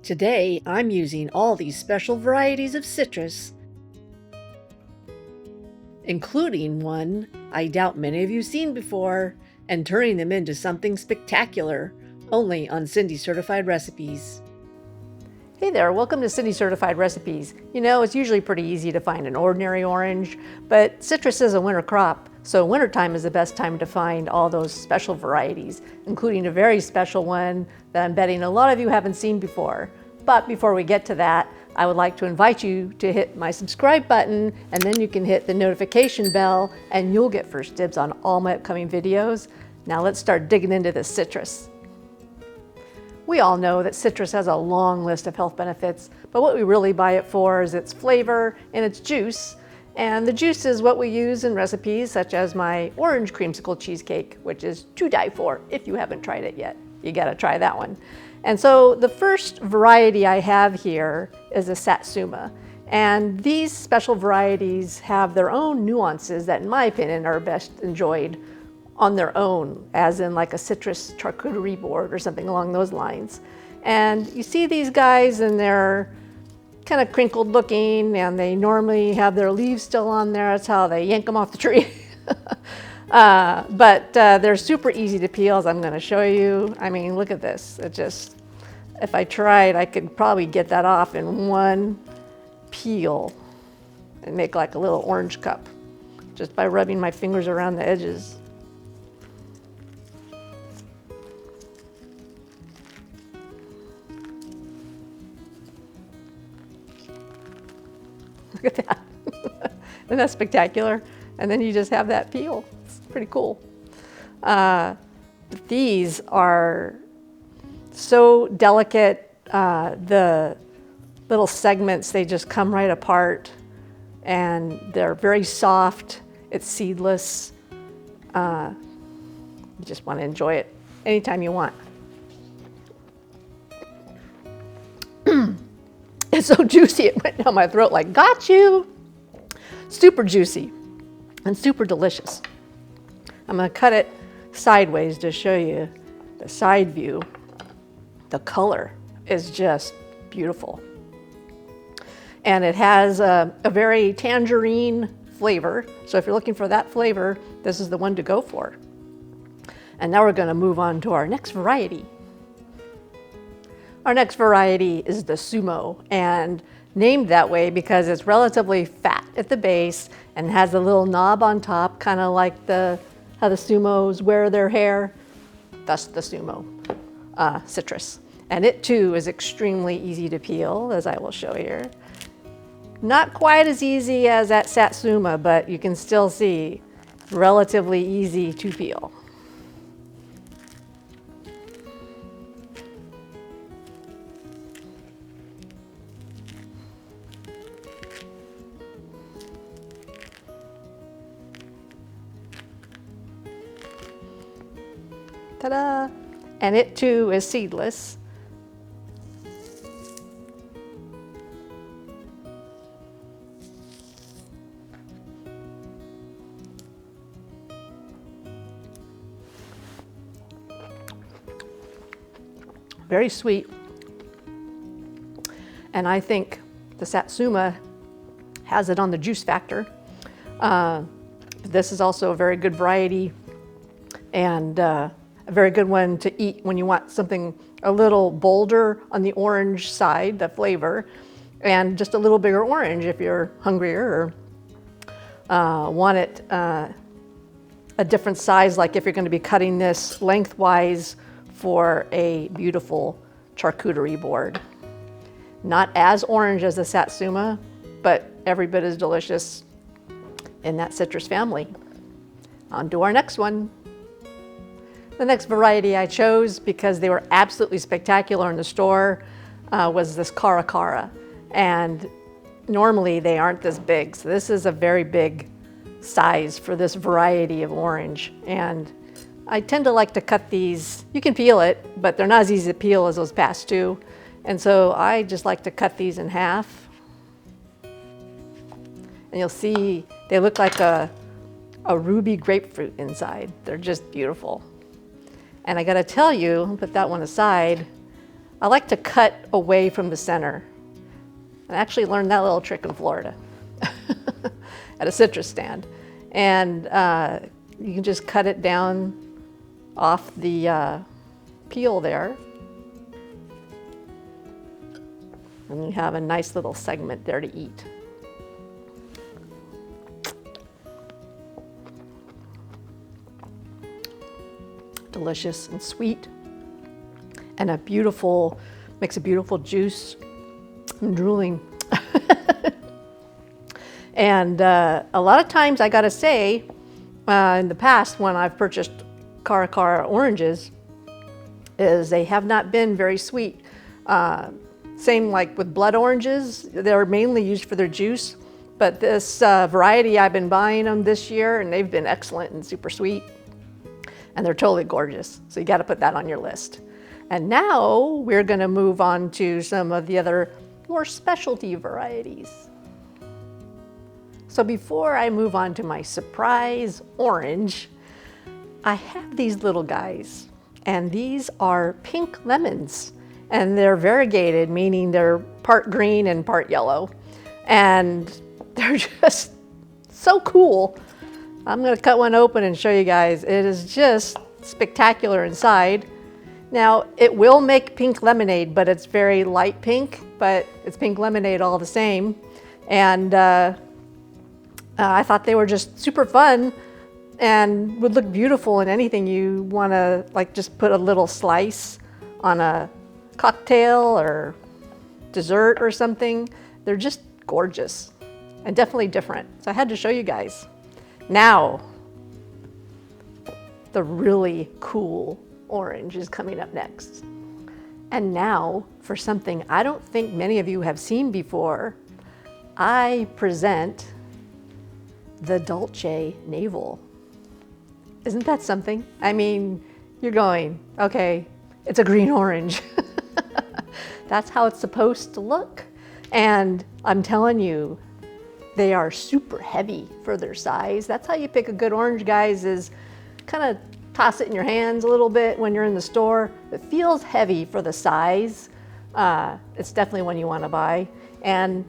Today, I'm using all these special varieties of citrus, including one I doubt many of you seen before, and turning them into something spectacular, only on Cindy Certified Recipes. Hey there, welcome to Cindy Certified Recipes. You know, it's usually pretty easy to find an ordinary orange, but citrus is a winter crop, so wintertime is the best time to find all those special varieties, including a very special one that I'm betting a lot of you haven't seen before. But before we get to that, I would like to invite you to hit my subscribe button, and then you can hit the notification bell and you'll get first dibs on all my upcoming videos. Now let's start digging into this citrus. We all know that citrus has a long list of health benefits, but what we really buy it for is its flavor and its juice. And the juice is what we use in recipes such as my orange creamsicle cheesecake, which is to die for. If you haven't tried it yet, you gotta try that one. And so the first variety I have here is a Satsuma. And these special varieties have their own nuances that, in my opinion, are best enjoyed on their own, as in like a citrus charcuterie board or something along those lines. And you see these guys and they're kind of crinkled looking, and they normally have their leaves still on there. That's how they yank them off the tree. But they're super easy to peel, as I'm gonna show you. I mean, look at this. It just, if I tried, I could probably get that off in one peel and make like a little orange cup just by rubbing my fingers around the edges. Look at that. Isn't that spectacular? And then you just have that peel. It's pretty cool. These are so delicate. The little segments, they just come right apart, and they're very soft. It's seedless. You just want to enjoy it anytime you want. It's so juicy, it went down my throat like, got you! Super juicy and super delicious. I'm gonna cut it sideways to show you the side view. The color is just beautiful. And it has a very tangerine flavor. So if you're looking for that flavor, this is the one to go for. And now we're gonna move on to our next variety. Our next variety is the Sumo, and named that way because it's relatively fat at the base and has a little knob on top, kind of like how the sumos wear their hair. Thus the Sumo citrus. And it too is extremely easy to peel, as I will show here. Not quite as easy as that Satsuma, but you can still see relatively easy to peel. Ta-da! And it too is seedless. Very sweet. And I think the Satsuma has it on the juice factor. This is also a very good variety, and a very good one to eat when you want something a little bolder on the orange side, the flavor, and just a little bigger orange if you're hungrier or want it a different size, like if you're going to be cutting this lengthwise for a beautiful charcuterie board. Not as orange as the Satsuma, but every bit as delicious in that citrus family. On to our next one. The next variety I chose, because they were absolutely spectacular in the store, was this Cara. And normally they aren't this big, so this is a very big size for this variety of orange. And I tend to like to cut these, you can peel it, but they're not as easy to peel as those past two. And so I just like to cut these in half. And you'll see they look like a ruby grapefruit inside. They're just beautiful. And I gotta tell you, put that one aside, I like to cut away from the center. I actually learned that little trick in Florida at a citrus stand. And you can just cut it down off the peel there. And you have a nice little segment there to eat. Delicious and sweet. And makes a beautiful juice. I'm drooling. And a lot of times, I gotta say, in the past when I've purchased Cara oranges, is they have not been very sweet. Same like with blood oranges, they're mainly used for their juice, but this variety, I've been buying them this year and they've been excellent and super sweet. And they're totally gorgeous, so you gotta put that on your list. And now we're gonna move on to some of the other more specialty varieties. So before I move on to my surprise orange, I have these little guys, and these are pink lemons, and they're variegated, meaning they're part green and part yellow. And they're just so cool. I'm gonna cut one open and show you guys. It is just spectacular inside. Now, it will make pink lemonade, but it's very light pink, but it's pink lemonade all the same. And I thought they were just super fun and would look beautiful in anything you wanna, like, just put a little slice on a cocktail or dessert or something. They're just gorgeous and definitely different. So I had to show you guys. Now, the really cool orange is coming up next. And now, for something I don't think many of you have seen before, I present the Dolce navel. Isn't that something? I mean, you're going, okay, it's a green orange. That's how it's supposed to look. And I'm telling you, they are super heavy for their size. That's how you pick a good orange, guys, is kind of toss it in your hands a little bit when you're in the store. It feels heavy for the size. It's definitely one you want to buy. And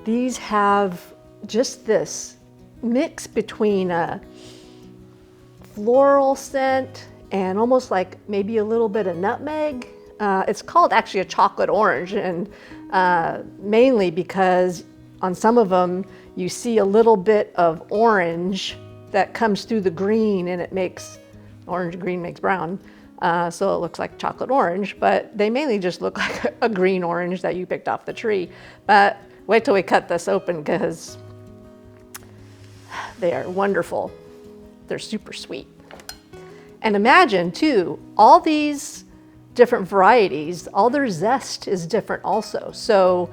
these have just this mix between a floral scent and almost like maybe a little bit of nutmeg. It's called actually a chocolate orange, and mainly because on some of them you see a little bit of orange that comes through the green, and it makes orange, green makes brown. So it looks like chocolate orange, but they mainly just look like a green orange that you picked off the tree. But wait till we cut this open, because they are wonderful. They're super sweet. And imagine too, all these different varieties, all their zest is different also. So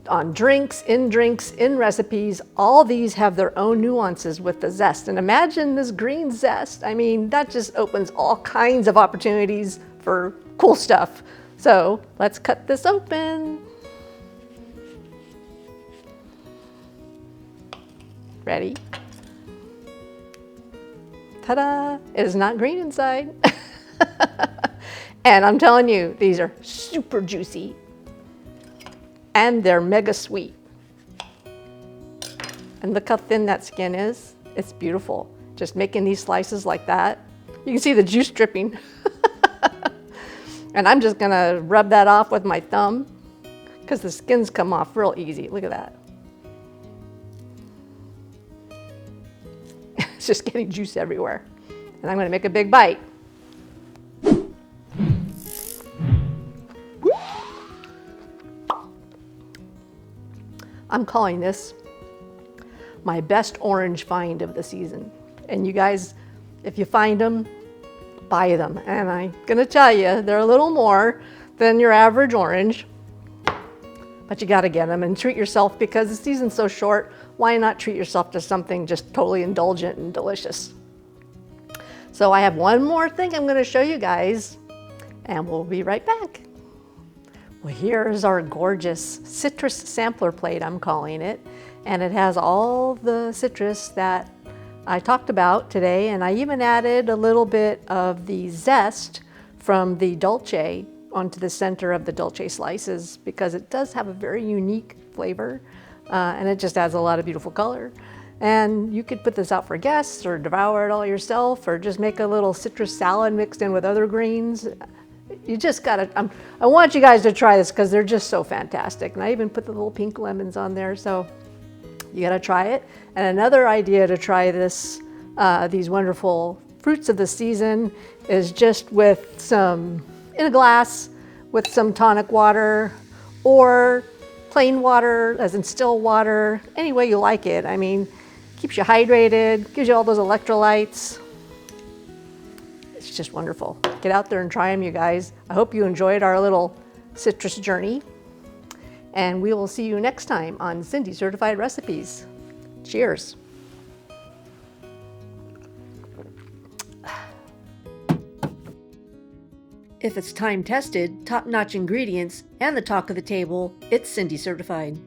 on drinks, in recipes, all these have their own nuances with the zest. And imagine this green zest. I mean, that just opens all kinds of opportunities for cool stuff. So let's cut this open. Ready? Ta-da! It is not green inside. And I'm telling you, these are super juicy. And they're mega sweet. And look how thin that skin is. It's beautiful. Just making these slices like that. You can see the juice dripping. And I'm just gonna rub that off with my thumb, because the skins come off real easy. Look at that. It's just getting juice everywhere. And I'm gonna make a big bite. I'm calling this my best orange find of the season. And you guys, if you find them, buy them. And I'm gonna tell you, they're a little more than your average orange, but you gotta get them and treat yourself, because the season's so short. Why not treat yourself to something just totally indulgent and delicious? So I have one more thing I'm gonna show you guys, and we'll be right back. Well, here's our gorgeous citrus sampler plate, I'm calling it. And it has all the citrus that I talked about today. And I even added a little bit of the zest from the Dolce onto the center of the Dolce slices because it does have a very unique flavor and it just adds a lot of beautiful color. And you could put this out for guests or devour it all yourself or just make a little citrus salad mixed in with other greens. You just gotta, I want you guys to try this because they're just so fantastic. And I even put the little pink lemons on there, so you gotta try it. And another idea to try this, these wonderful fruits of the season is just with some, in a glass, with some tonic water or plain water, as in still water, any way you like it. I mean, keeps you hydrated, gives you all those electrolytes. It's just wonderful. Get out there and try them, you guys. I hope you enjoyed our little citrus journey. And we will see you next time on Cindy Certified Recipes. Cheers. If it's time tested, top-notch ingredients, and the talk of the table, it's Cindy Certified.